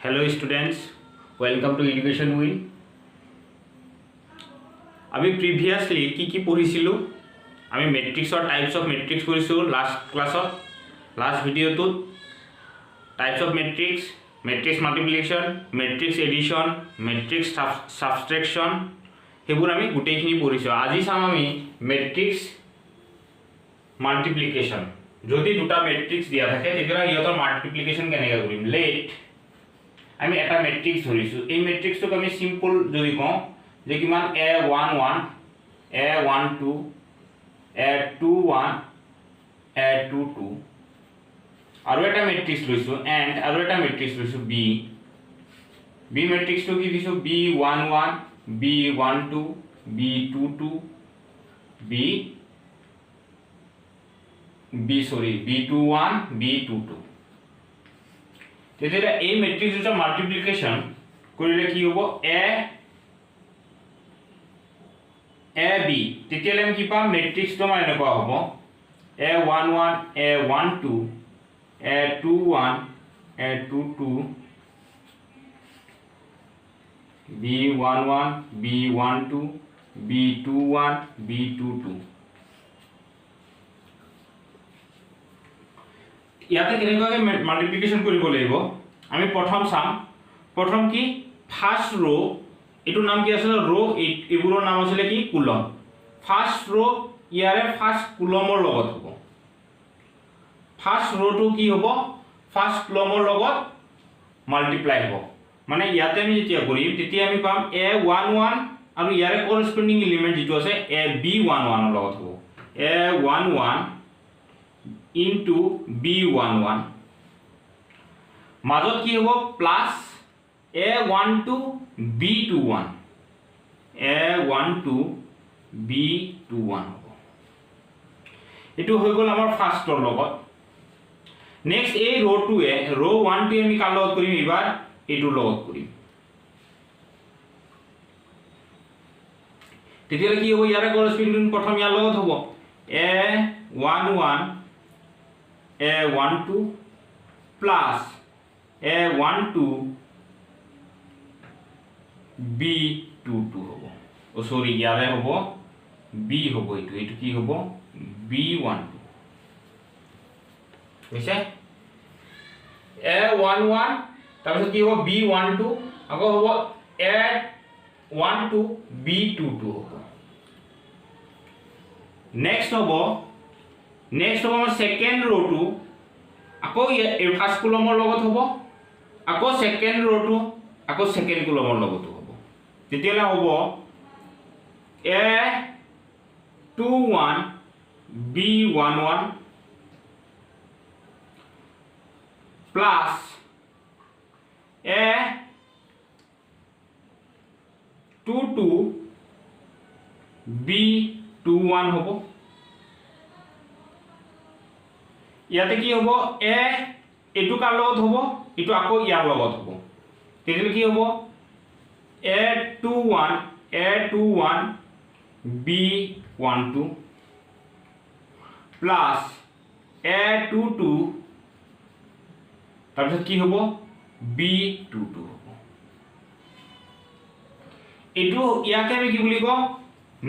Hello students, welcome to education wheel. আমি previously কি পঢ়িছিলো আমি মেট্ৰিক্সৰ টাইপস অফ মেট্ৰিক্স পঢ়িছো লাষ্ট ক্লাছত লাষ্ট ভিডিঅ'টোত types of matrix matrix multiplication matrix addition matrix subtraction সেইবোৰ আমি গোটেইখিনি পঢ়িছো। আজি চাম আমি মেট্ৰিক্স মাল্টিপ্লিকেশ্যন। যদি দুটা মেট্ৰিক্স দিয়া থাকে তেতিয়া ইহঁতৰ মাল্টিপ্লিকেশ্যন কেনেকৈ কৰিম। লেট আমি এটা মেট্ৰিক্স ধৰিছো, এই মেট্ৰিক্সটোক আমি সিম্পল যদি কওঁ যে কিমান a11 a12 a21 a22 আৰু এটা মেট্ৰিক্স লৈছো এন্ড আৰু এটা মেট্ৰিক্স লৈছো b মেট্ৰিক্সটো কি দিছো b11 b12 b22 b21 b22 তেতিয়া এই মেট্ৰিক্স দুটা মাল্টিপ্লিকেশ্যন কৰিলে কি হ'ব a b তেতিয়ালে আমি কি পাম মেট্ৰিক্সটো মানে এনেকুৱা হ'ব a11 a12 a21 a22 b11 b12 b21 b22 ইয়াতে কেনেকৈ মাল্টিপ্লিকেশ্যন কৰিব লাগিব আমি প্ৰথম চাম। প্ৰথম কি ফাৰ্স্ট ৰো, এটো নাম কি আছিল ৰো, এবোৰৰ নাম আছিল কি কুলম। ফাৰ্স্ট ৰো ইয়াৰে ফাৰ্স্ট কুলমৰ লগত হ'ব। ফাৰ্স্ট ৰোটো কি হ'ব ফাৰ্স্ট কুলমৰ লগত মাল্টিপ্লাই হ'ব। মানে ইয়াতে আমি যেতিয়া কৰিম তেতিয়া আমি পাম a11 আৰু ইয়াৰে কৰেসপন্ডিং এলিমেন্ট যেটো আছে b11 ৰ লগত হ'ব a11 into b11 মাজত কি হ'ব plus a12 b21 a12 b21 হ'ব। এটো হৈ গল আমাৰ ফাৰ্স্টৰ লগত। নেক্সট এই ৰো 2 এ ৰো 1 টো আমি কাল লগত কৰিম, এবাৰ এটোৰ লগত কৰিম। তেতিয়া কি হ'ব ইয়াৰে কৰেসপন্ডিং প্ৰথম ইয়াৰ লগত হ'ব a11 a12 plus a12 b22 হ'ব। ও সরি ইয়ারে হ'ব b হ'ব, এটো কি হ'ব b12 বুঝছে a11 তাৰপিছত কি হ'ব b12 আকৌ হ'ব a12 b22 হ'ব। নেক্সট হ'ব আমাৰ সেকেন্ড ৰোটো আকৌ এই ফাৰ্স্ট কলমৰ লগত হ'ব, আকৌ সেকেন্ড ৰোটো আকৌ সেকেন্ড কলমৰ লগত হ'ব। তেতিয়ালে হ'ব a21 b11 plus a22 b21 হ'ব। ইয়াতে কি হ'ব এটো কাৰ লগত হ'ব এটো আকৌ ইয়াৰ লগত হ'ব। তেতিয়ালে কি হ'ব a21 b12 plus a22 তাৰপিছত কি হ'ব b22 হ'ব। এটো ইয়াকে আমি কি বুলি কওঁ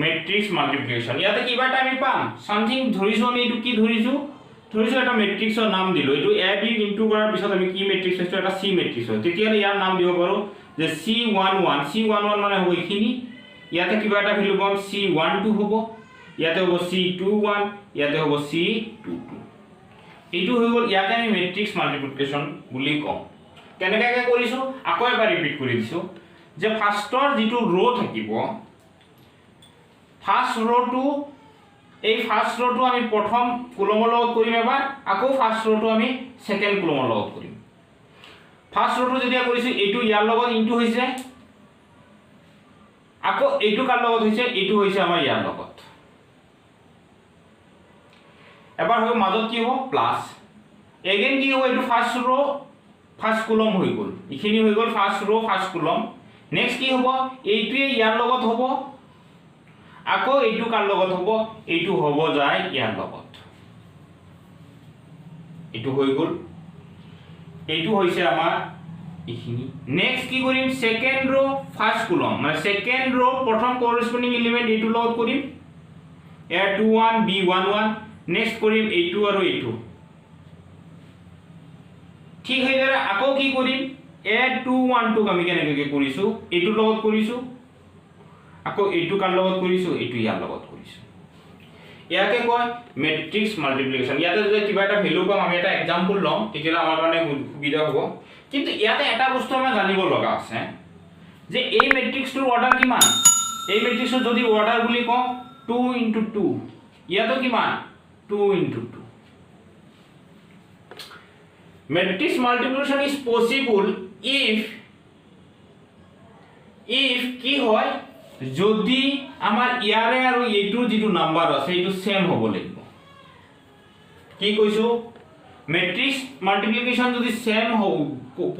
মেট্ৰিক্স মাল্টিপ্লিকেশ্যন। ইয়াতে কিবা এটা আমি পাম সামথিং ধৰিছো, আমি এটো কি ধৰিছো এটা মেট্ৰিক্সৰ নাম দিলো। এটো a b ইনটু কৰাৰ পিছত আমি কি মেট্ৰিক্স পাইছো এটা c মেট্ৰিক্স হয়। তেতিয়ালে ইয়াৰ নাম দিব পাৰো যে c11 মানে হ'ব এইখিনি। ইয়াতে কিবা এটা ভ্যালু পাম c12 হ'ব, ইয়াতে হ'ব c21, ইয়াতে হ'ব c22। এইটো হৈ গল ইয়াতে আমি মেট্ৰিক্স মাল্টিপ্লিকেশ্যন বুলি কওঁ। কেনেকৈ কৰিছো আকৌ এবাৰ ৰিপিট কৰি দিছো যে ফাৰ্স্টৰ যেটো ৰো থাকিব ফাৰ্স্ট ৰোটো এই ফাৰ্স্ট ৰোটো আমি প্ৰথম কলমৰ লগত কৰিম, এবাৰ আকৌ ফাৰ্স্ট ৰোটো আমি সেকেন্ড কলমৰ লগত কৰিম। ফাৰ্স্ট ৰোটো যেতিয়া কৰিছো এইটো ইয়াৰ লগত ইনটু হৈছে, আকৌ এইটো কাৰ লগত হৈছে এইটো হৈছে আমাৰ ইয়াৰ লগত। এবাৰ হৈ মাজত কি হ'ব প্লাস এগেইন কি হ'ব এইটো ফাৰ্স্ট ৰো ফাৰ্স্ট কলম হৈ গল, ইখিনি হৈ গল ফাৰ্স্ট ৰো ফাৰ্স্ট কলম। নেক্সট কি হ'ব এইটোৱে ইয়াৰ লগত হ'ব, আকৌ এইটো কাৰ লগত হ'ব এইটো হ'ব যায় ইয়াৰ লগত। এইটো হৈ গল এইটো হৈছে আমাৰ এইখিনি নেক্সট কি কৰিম সেকেন্ড रो ফাৰ্স্ট কলম মানে সেকেন্ড रो প্ৰথম কৰেসপন্ডিং এলিমেন্ট এইটো লগত কৰিম a21 b11 নেক্সট কৰিম a2 আৰু a2 ঠিক হেইদৰে আকৌ কি কৰিম a21 টো আমি কেনেকৈ কৰিছো এইটো লগত কৰিছো আকৌ এইটো কাৰ লগত কৰিছো এইটো ইয়াৰ লগত কৰিছো ইয়াকে কয় ম্যাট্ৰিক্স মাল্টিপ্লিকেশন ইয়াতে যদি কিবা এটা ভ্যালু পাম আমি এটা एग्जांपल লম তেতিয়া আমাৰ কাৰণে সুবিধা হ'ব কিন্তু ইয়াতে এটা বস্তু আমি জানিব লগা আছে যে এই ম্যাট্ৰিক্সটোৰ অৰ্ডাৰ কিমান এই ম্যাট্ৰিক্সৰ যদি অৰ্ডাৰ বুলি কওঁ 2 * 2 ইয়াতো কিমান 2 * 2 matrix multiplication is possible if কি হয় যদি আমাৰ ইয়াৰে আৰু এইটো যেটো নাম্বাৰ আছে এইটো সেম হ'ব লাগিব কি কৈছো matrix multiplication যদি সেম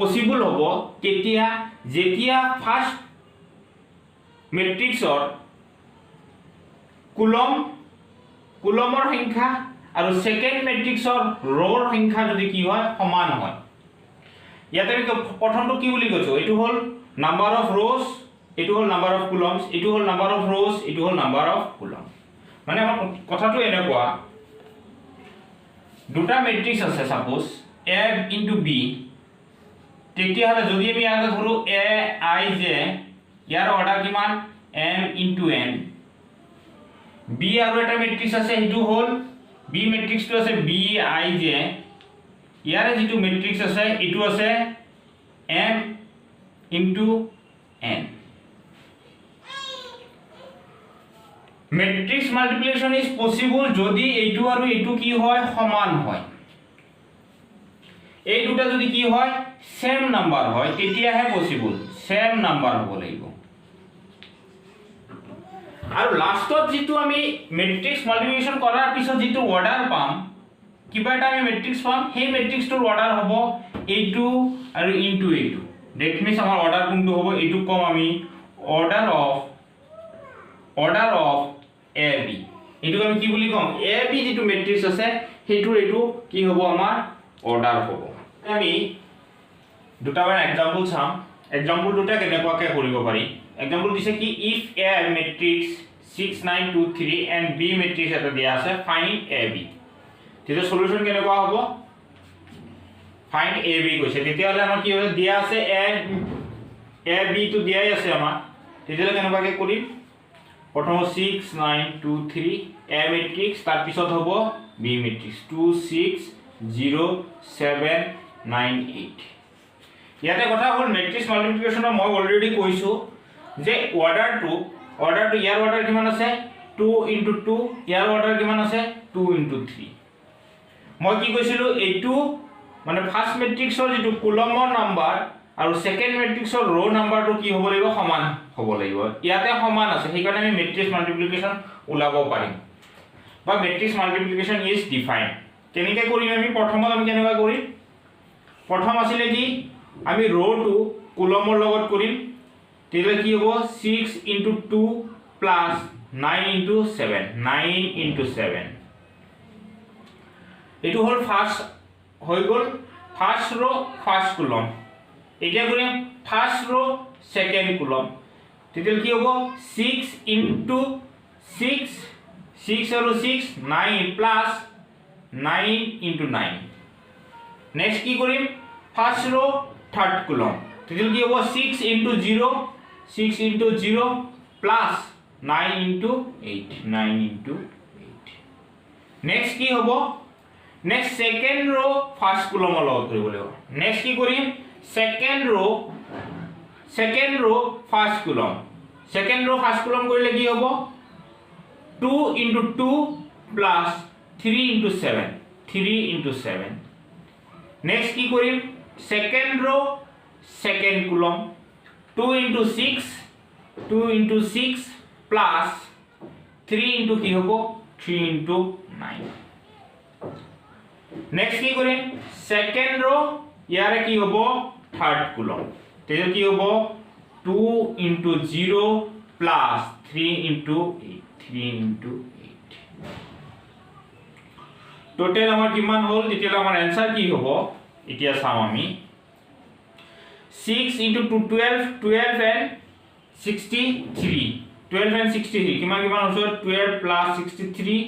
পসিবল হ'ব তেতিয়া যেতিয়া ফার্স্ট ম্যাট্ৰিক্সৰ কুলমৰ সংখ্যা আৰু সেকেন্ড ম্যাট্ৰিক্সৰ ৰৰ সংখ্যা যদি কি হয় সমান হয় ইয়াতে আমি প্ৰথমটো কি বুলি কৈছো এটো হল নাম্বাৰ অফ rows এটো হল নাম্বাৰ অফ কুলমস এটো হল নাম্বাৰ অফ rows এটো হল নাম্বাৰ অফ কুলম মানে আমাৰ কথাটো এনেকুৱা দুটা ম্যাট্ৰিক্স আছে সাপোজ a * b তেতিয়া হলে যদি আমি আগে ধৰো a i j year order কিমান m * n b আৰু এটা ম্যাট্ৰিক্স আছে এটো হল b ম্যাট্ৰিক্সটো আছে b i j ইয়াৰে যেটো ম্যাট্ৰিক্স আছে এটো আছে m * n matrix multiplication is possible যদি এইটো আৰু এইটো কি হয় সমান হয় এই দুটা যদি কি হয় সেম নাম্বার হয় তেতিয়াহে পসিবল সেম নাম্বার হ'ব লাগিব আৰু লাষ্টত যেটো আমি ম্যাট্ৰিক্স মাল্টিপ্লিকেশন কৰাৰ পিছত যেটো অৰ্ডাৰ পাম কিবা এটা আমি ম্যাট্ৰিক্স পাম সেই ম্যাট্ৰিক্সটোৰ অৰ্ডাৰ হ'ব এইটো আৰু ইনটু এইটো দ্যাট মিন্স আমাৰ অৰ্ডাৰ কোনটো হ'ব এইটো কম আমি অৰ্ডাৰ অফ ab এইটো আমি কি বুলি কম ab যেটো ম্যাট্ৰিক্স আছে হেইটোৰ এইটো কি হ'ব আমাৰ অৰ্ডাৰ হ'ব আমি দুটামান एग्जांपल চাম एग्जांपल দুটা কেনেকুৱাকে কৰিব পাৰি एग्जांपल দিছে কি if a matrix 6 9 2 3 and b matrix এটা দিয়া আছে find ab তেতিয়া সলিউশন কেনেকুৱা হ'ব find ab কৈছে তেতিয়া হলে আমাৰ কি হ'ব দিয়া আছে ab টো দিয়াই আছে আমাৰ তেতিয়া কেনেকুৱাকে কৰিম প্ৰথম 6 9 2 3 a matrix তাৰ পিছত হ'ব b matrix 2 6 0 7 9 8 ইয়াতে কথা হল ম্যাট্ৰিক্স মাল্টিপ্লিকেশনৰ মই অলৰেডি কৈছো যে অৰ্ডাৰটো ইয়াৰ অৰ্ডাৰ কিমান আছে 2 * 2 ইয়াৰ অৰ্ডাৰ কিমান আছে 2 * 3 মই কি কৈছিলো এইটো মানে ফাৰ্স্ট ম্যাট্ৰিক্সৰ যেটো কুলমৰ নাম্বাৰ আৰু সেকেন্ড ম্যাট্ৰিক্সৰ ৰ নাম্বাৰটো কি হ'ব লাগিব সমান হ'ব লাগিব ইয়াতে সমান আছে সেইকাৰণে আমি ম্যাট্ৰিক্স মাল্টিপ্লিকেশন উলাব পাৰিম বা ম্যাট্ৰিক্স মাল্টিপ্লিকেশন ইজ ডিফাইন্ড কেনেকৈ কৰিম আমি প্ৰথমত আমি কেনেকৈ কৰিম প্ৰথম আছিল কি আমি ৰ টো কুলমৰ লগত কৰিম তেতিয়া কি হ'ব 6 * 2 + 9 * 7 9 * 7 এটো হল ফার্স্ট হৈ গল ফার্স্ট ৰ ফাৰ্স্ট কুলম এতিয়া কৰিম ফাৰ্স্ট ৰ সেকেন্ড কুলম তেতিয়া কি হ'ব 6 * 6 6 আৰু 6 9 + 9 * 9 নেক্সট কি কৰিম ফাৰ্স্ট ৰ থার্ড কুলম তেতিয়া কি হ'ব 6 * 0 6 * 0 + 9 * 8 9 * 8 নেক্সট কি হ'ব নেক্সট সেকেন্ড ৰ ফাৰ্স্ট কুলমৰ লগত কৰিব লাগিব নেক্সট কি কৰিম সেকেন্ড ৰ ফাৰ্স্ট কুলম কৰিলে কি হ'ব 2 * 2 + 3 * 7 3 * 7 নেক্সট কি কৰিম সেকেন্ড ৰ সেকেন্ড কুলম 2 * 6 + 3 * কি হ'ব 3 * 9 নেক্সট কি কৰিম সেকেন্ড ৰ ইয়াৰে কি হ'ব থার্ড কুলম তেতিয়া কি হ'ব 2 * 0 + 3 * 8 টোটাল আমাৰ কিমান হ'ল তেতিয়া আমাৰ आंसर কি হ'ব এতিয়া চাও আমি 6 into 2 12 12 and 63 12 and 63 কিমান কিমান হৈছে 12 plus 63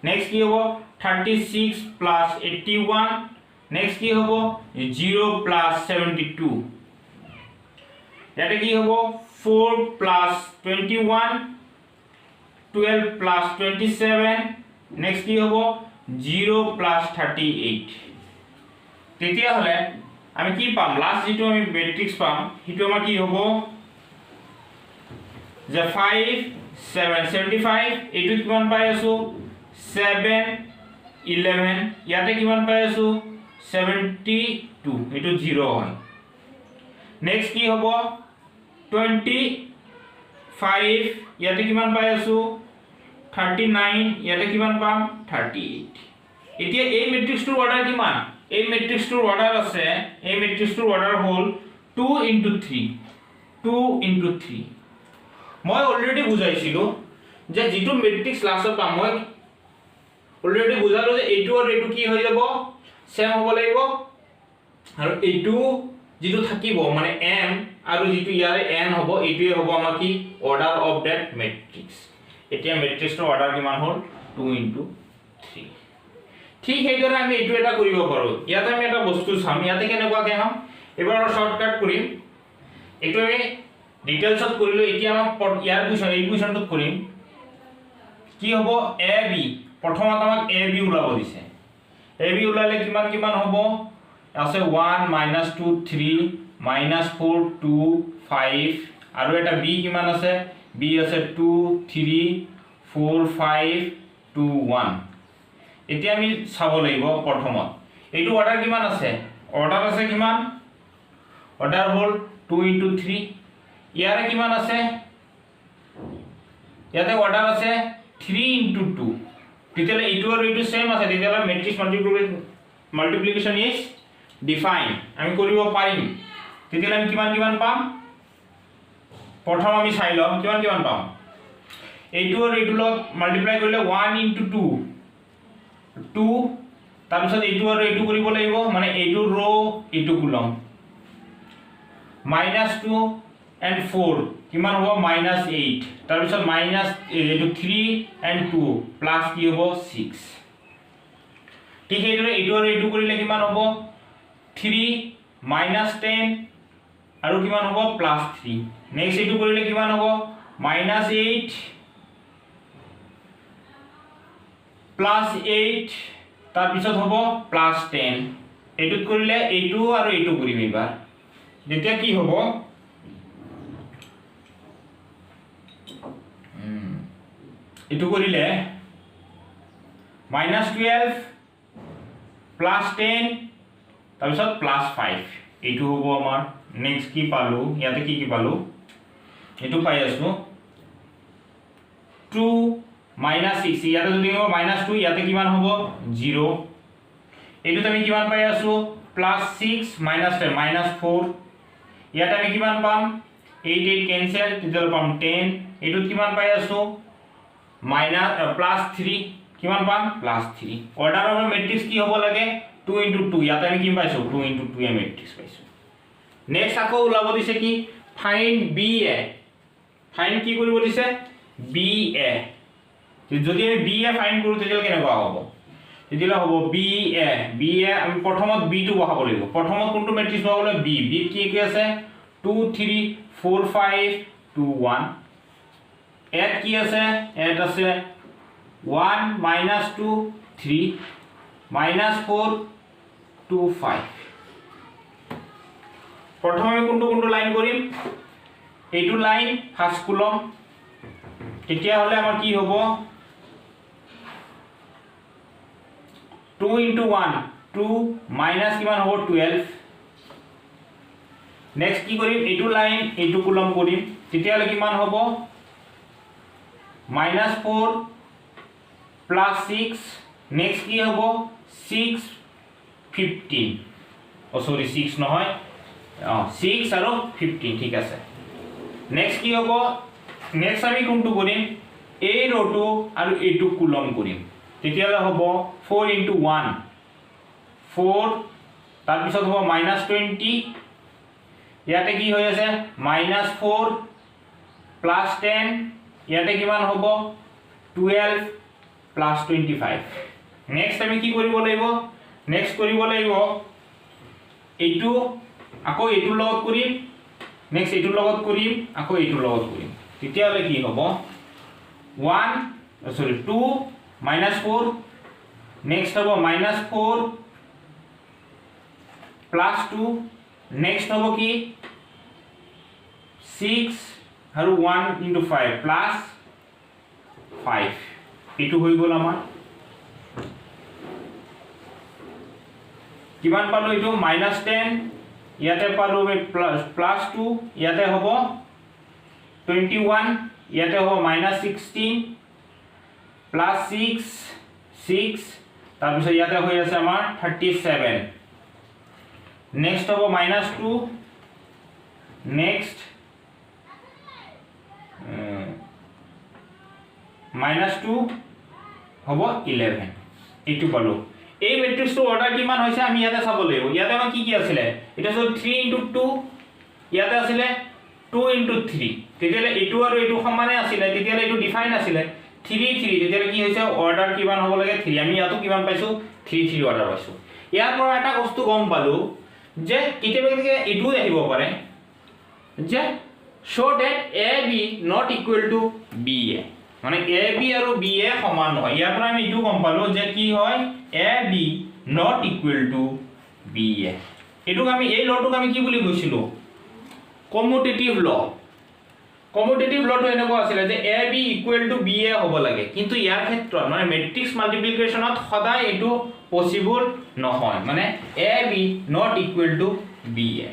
next কি হ'ব 36 plus 81 next কি হ'ব 0 plus 72 ইয়াতে কি হ'ব 4 plus 21 12 plus 27 next কি হ'ব 0 plus 38 তেতিয়া হলে আমি কি পাম লাস্ট যেটো আমি ম্যাট্রিক্স পাম হিটো আমাৰ কি হ'ব যে 5 7 75 এটো কিমান পাই আছো 7 11 ইয়াতে কিমান পাই আছো 72 এটো 0 হয় নেক্সট কি হ'ব 25 ইয়াতে কিমান পাই আছো 39 ইয়াতে কিমান পাম 38 এতিয়া এই ম্যাট্ৰিক্সটোৰ অৰ্ডাৰ কিমান এই ম্যাট্ৰিক্সটোৰ অৰ্ডাৰ আছে এই ম্যাট্ৰিক্সটোৰ অৰ্ডাৰ হ'ল 2 into 3 2 into 3 মই অলৰেডি বুজাইছিলো যে যেটো ম্যাট্ৰিক্স লাষ্টত পাম মই অলৰেডি বুজালো যে এইটো আৰু এইটো কি হৈ যাব সেম হ'ব লাগিব আৰু এইটো যেটো থাকিব মানে m আৰু যেটো ইয়াৰে n হ'ব এইটোৱে হ'ব আমাৰ কি অৰ্ডাৰ অফ দ্যাট ম্যাট্ৰিক্স এতিয়া ম্যাট্ৰিক্সৰ অৰ্ডাৰ কিমান হ'ল 2 into 3 ঠিক হেইদৰে আমি এইটো এটা কৰিব পাৰো ইয়াতে আমি এটা বস্তু চাম ইয়াতে কেনেকুৱাকে হম এবাৰ শৰ্টকাট কৰিম এইটো আমি ডিটেইলছত কৰিলো এতিয়া আমাক ইয়াৰ কুৱেশ্যন এই কুৱেশ্যনটো কৰিম কি হ'ব a b প্ৰথমত আমাক a b ওলাব দিছে a b ওলালে কিমান কিমান হ'ব আছে 1 -2 3 -4 2 5 আৰু এটা b কিমান আছে b আছে 2 3 4 5 2 1 এতিয়া আমি চাব লাগিব প্ৰথমত এইটো অৰ্ডাৰ কিমান আছে অৰ্ডাৰ আছে কিমান অৰ্ডাৰ হ'ল 2 into 3 ইয়াৰে কিমান আছে ইয়াতে অৰ্ডাৰ আছে 3 into 2 তেতিয়ালে এইটো আৰু এইটো সেম আছে তেতিয়ালে ম্যাট্ৰিক্স মাল্টিপ্লিকেশন ইজ ডিফাইন আমি কৰিব পাৰিম তেতিয়ালে আমি কিমান কিমান পাম প্ৰথম আমি চাই লম কিমান কিমান পাম এইটো আৰু এইটো লগ মাল্টিপ্লাই কৰিলে 1 into 2 2 তাৰ পিছত এইটো আৰু এইটো কৰিব লাগিব মানে এইটো ৰো এইটো কলম -2 and 4 কিমান হ'ব -8 তাৰ পিছত এইটো 3 and 2 প্লাস কি হ'ব 6 ঠিক এইদৰে এইটো আৰু এইটো কৰিলে কিমান হ'ব 3 -10 আৰু কিমান হ'ব +3 নেক্সট এইটো কৰিলে কিমান হ'ব -8 +8 তাৰ পিছত হ'ব +10 এইটোত কৰিলে এইটো আৰু এইটো কৰিম এবাৰ যেতিয়া কি হ'ব এইটো কৰিলে -12 +10 তাৰ পিছত +5 এইটো হ'ব আমাৰ নেক্সট কি পালো ইয়াতে কি পালো এইটো পাই আছো 2 -6 ইয়াতে যদি হ'ব -2 ইয়াতে কিমান হ'ব 0 এইটো আমি কিমান পাই আছো +6 -10 -4 ইয়াতে আমি কিমান পাম 8 কেনসেল তেতিয়া পাম 10 এইটো কিমান পাই আছো +3 কিমান পাম +3 অৰ্ডাৰ অফ ম্যাট্রিক্স কি হ'ব লাগে 2 into 2 ইয়াতে আমি কি পাইছো 2 into 2 এ ম্যাট্রিক্স পাইছো নেক্সট আকৌ ওলাব দিছে কি ফাইন্ড BA ফাইন্ড কি কৰিব দিছে BA যদি আমি BA ফাইন্ড কৰো তেতিয়া কেনেকুৱা হ'ব তেতিয়া হ'ব BA আমি প্ৰথমত B টো বহাব লাগিব প্ৰথমত কোনটো ম্যাট্রিক্স বহাবলৈ B কি কি আছে 2 3 4 5 2 1 এড কি আছে এড আছে 1 -2 3 -4 2 5 প্ৰথমে কোনটো লাইন কৰিম এইটো লাইন ফাৰ্স্ট কলম তেতিয়া হলে আমাৰ কি হ'ব 2 into 1 2 minus কিমান হ'ব 12 নেক্সট কি কৰিম এইটো লাইন এইটো কলম কৰিম তেতিয়া হলে কিমান হ'ব -4 +6 নেক্সট কি হ'ব 6 15 সরি 6 নহয় 6 আৰু 15 ঠিক আছে নেক্সট কি হ'ব নেক্সট আমি কোনটো কৰিম এই ৰটো আৰু এইটো কলম কৰিম তেতিয়ালে হ'ব 4 into 1 4 তাৰ পিছত হ'ব -20 ইয়াতে কি হৈ আছে -4 প্লাস 10 ইয়াতে কিমান হ'ব 12 প্লাস 25 নেক্সট আমি কি কৰিব লাগিব নেক্সট কৰিব লাগিব এইটো আকৌ এইটোৰ লগত কৰিম নেক্সট এইটোৰ লগত কৰিম আকৌ এইটোৰ লগত কৰিম তেতিয়ালে কি হ'ব 2 -4 নেক্সট হ'ব -4 প্লাস 2 নেক্সট হ'ব কি 6 আৰু 1 * 5 প্লাস 5 এইটো হৈ গ'ল আমাৰ কিমান পালো এইটো -10 ইয়াতে পালো আমি প্লাস 2 ইয়াতে হ'ব 21 ইয়াতে হ'ব -16 প্লাস 6 তাৰ পিছত ইয়াতে হৈ আছে আমাৰ 37 নেক্সট হ'ব -2 নেক্সট -2 হ'ব 11 এইটো পালো এই মেট্ৰিক্সটো অৰ্ডাৰ কিমান হৈছে আমি ইয়াতে চাব লাগিব ইয়াতে আমাৰ কি আছিল এটা হ'ল 3 * 2 ইয়াতে আছিল 2 * 3 তেতিয়ালে এইটো আৰু এইটো সমানে আছিল তেতিয়ালে এইটো ডিফাইন আছিল 3 3 তেতিয়ালে কি হৈছে অৰ্ডাৰ কিমান হ'ব লাগে 3 আমি ইয়াতো কিমান পাইছো 3 3 অৰ্ডাৰ পাইছো ইয়াৰ পৰা এটা বস্তু গম পালো যে কেতিয়াবা এইটো আহিব পাৰে যে show that AB not equal to BA মানে AB আৰু BA সমান নহয় ইয়াৰ পৰা আমি এইটো গম পালো যে কি হয় AB not equal to BA এটুক আমি এই লটোক আমি কি বুলি কৈছিলো কমিউটেটিভ ল কমিউটেটিভ লটো এনেকুৱা আছিল যে AB equal to BA হ'ব লাগে কিন্তু ইয়াৰ ক্ষেত্ৰত মানে মেট্ৰিক্স মাল্টিপ্লিকেশনত সদায় এটো পসিবল নহয় মানে AB not equal to BA